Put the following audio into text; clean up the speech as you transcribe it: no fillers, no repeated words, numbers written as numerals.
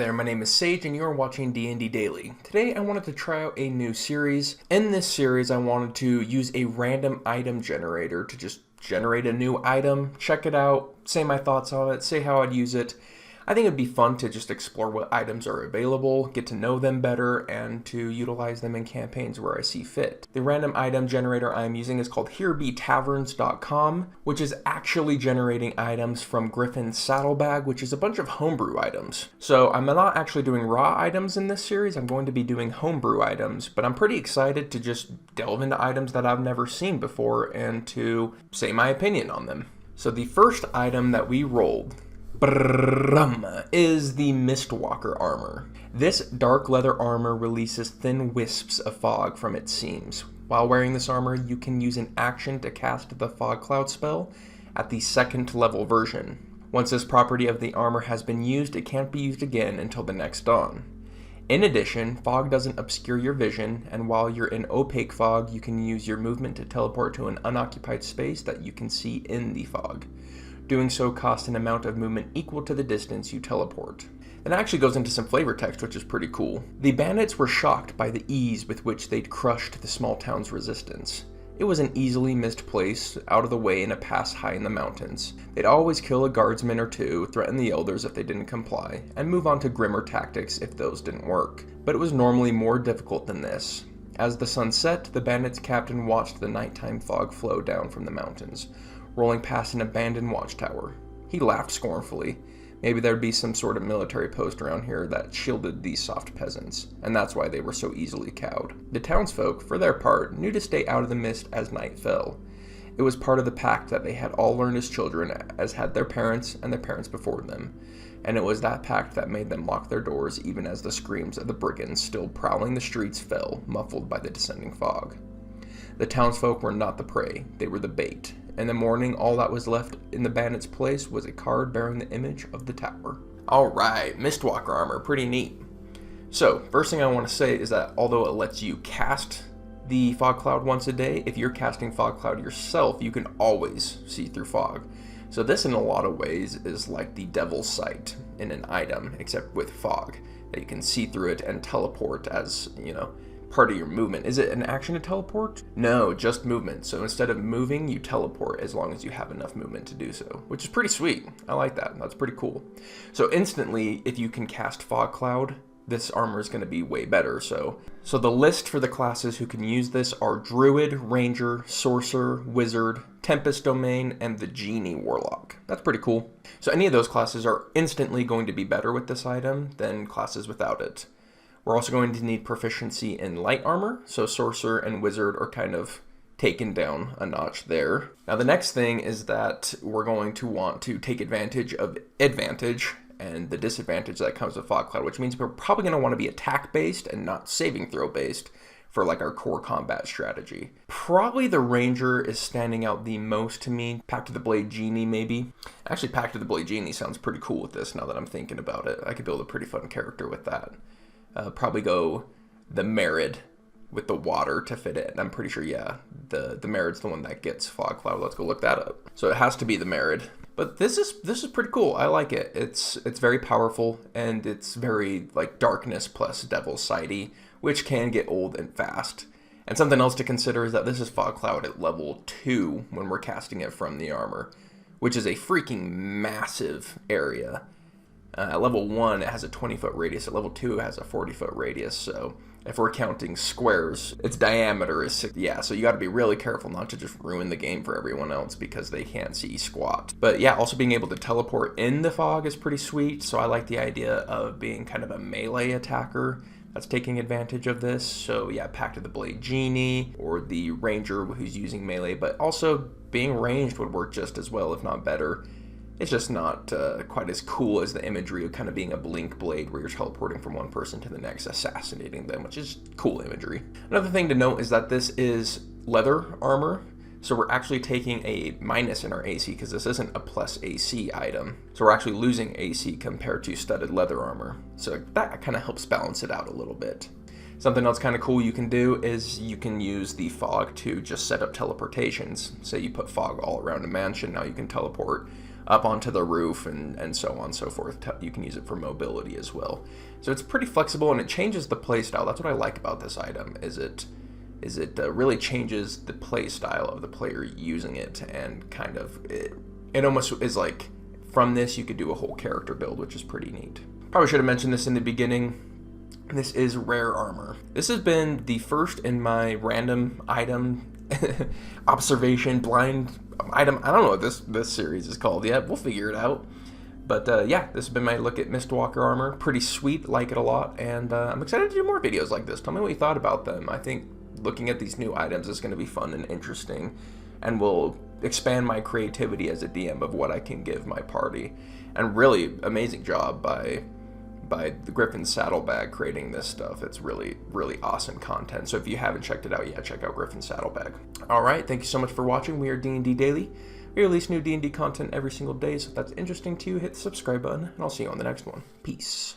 there, my name is Sage and you are watching D&D Daily. Today I wanted to try out a new series. In this series I wanted to use a random item generator to just generate a new item, check it out, say my thoughts on it, say how I'd use it. I think it'd be fun to just explore what items are available, get to know them better, and to utilize them in campaigns where I see fit. The random item generator I'm using is called HereBeTaverns.com, which is actually generating items from Griffin's Saddlebag, which is a bunch of homebrew items. So I'm not actually doing raw items in this series, I'm going to be doing homebrew items, but I'm pretty excited to just delve into items that I've never seen before and to say my opinion on them. So the first item that we rolled is the Mistwalker armor. This dark leather armor releases thin wisps of fog from its seams. While wearing this armor, you can use an action to cast the fog cloud spell at the second level version. Once this property of the armor has been used, it can't be used again until the next dawn. In addition, fog doesn't obscure your vision, and while you're in opaque fog, you can use your movement to teleport to an unoccupied space that you can see in the fog. Doing so costs an amount of movement equal to the distance you teleport. It actually goes into some flavor text, which is pretty cool. The bandits were shocked by the ease with which they'd crushed the small town's resistance. It was an easily missed place, out of the way in a pass high in the mountains. They'd always kill a guardsman or two, threaten the elders if they didn't comply, and move on to grimmer tactics if those didn't work. But it was normally more difficult than this. As the sun set, the bandits' captain watched the nighttime fog flow down from the mountains, rolling past an abandoned watchtower. He laughed scornfully. Maybe there'd be some sort of military post around here that shielded these soft peasants, and that's why they were so easily cowed. The townsfolk, for their part, knew to stay out of the mist as night fell. It was part of the pact that they had all learned as children, as had their parents and their parents before them, and it was that pact that made them lock their doors even as the screams of the brigands still prowling the streets fell, muffled by the descending fog. The townsfolk were not the prey, they were the bait. In the morning, all that was left in the bandit's place was a card bearing the image of the tower. Alright, Mistwalker armor, pretty neat. So, first thing I want to say is that although it lets you cast the fog cloud once a day, if you're casting fog cloud yourself, you can always see through fog. So this in a lot of ways is like the devil's sight in an item, except with fog, that you can see through it and teleport as, part of your movement. Is it an action to teleport? No, just movement. So instead of moving, you teleport as long as you have enough movement to do so, which is pretty sweet. I like that. That's pretty cool. So instantly, if you can cast Fog Cloud, this armor is going to be way better. So the list for the classes who can use this are Druid, Ranger, Sorcerer, Wizard, Tempest Domain, and the Genie Warlock. That's pretty cool. So any of those classes are instantly going to be better with this item than classes without it. We're also going to need proficiency in light armor, so Sorcerer and Wizard are kind of taken down a notch there. Now the next thing is that we're going to want to take advantage of advantage and the disadvantage that comes with Fog Cloud, which means we're probably going to want to be attack-based and not saving throw-based for like our core combat strategy. Probably the Ranger is standing out the most to me. Pact of the Blade Genie, maybe. Actually, Pact of the Blade Genie sounds pretty cool with this now that I'm thinking about it. I could build a pretty fun character with that. Probably go the Merid with the water to fit it. I'm pretty sure, yeah, the Merid's the one that gets Fog Cloud. Let's go look that up. So it has to be the Merid. But this is pretty cool. I like it. It's very powerful, and it's very like darkness plus devil's sighty, which can get old and fast. And something else to consider is that this is Fog Cloud at level 2 when we're casting it from the armor, which is a freaking massive area. At level 1, it has a 20-foot radius. At level 2, it has a 40-foot radius. So if we're counting squares, its diameter is 6. Yeah, so you got to be really careful not to just ruin the game for everyone else because they can't see squat. But yeah, also being able to teleport in the fog is pretty sweet. So I like the idea of being kind of a melee attacker that's taking advantage of this. So yeah, Pact of the Blade Genie or the Ranger who's using melee, but also being ranged would work just as well, if not better. It's just not quite as cool as the imagery of kind of being a blink blade where you're teleporting from one person to the next, assassinating them, which is cool imagery. Another thing to note is that this is leather armor, so we're actually taking a minus in our AC because this isn't a plus AC item. So we're actually losing AC compared to studded leather armor. So that kind of helps balance it out a little bit. Something else kind of cool you can do is you can use the fog to just set up teleportations. Say you put fog all around a mansion, now you can teleport up onto the roof and so on and so forth. You can use it for mobility as well. So it's pretty flexible, and it changes the play style. That's what I like about this item, is it really changes the play style of the player using it, and kind of it almost is like from this you could do a whole character build, which is pretty neat. Probably should have mentioned this in the beginning. This is rare armor. This has been the first in my random item observation blind item. I don't know what this series is called yet. We'll figure it out. But yeah, this has been my look at Mistwalker armor. Pretty sweet, like it a lot, and I'm excited to do more videos like this. Tell me what you thought about them. I think looking at these new items is going to be fun and interesting, and will expand my creativity as a DM of what I can give my party. And really amazing job by the Griffin Saddlebag creating this stuff. It's really, really awesome content. So if you haven't checked it out yet, check out Griffin Saddlebag. All right, thank you so much for watching. We are D&D Daily. We release new D&D content every single day, so if that's interesting to you, hit the subscribe button, and I'll see you on the next one. Peace.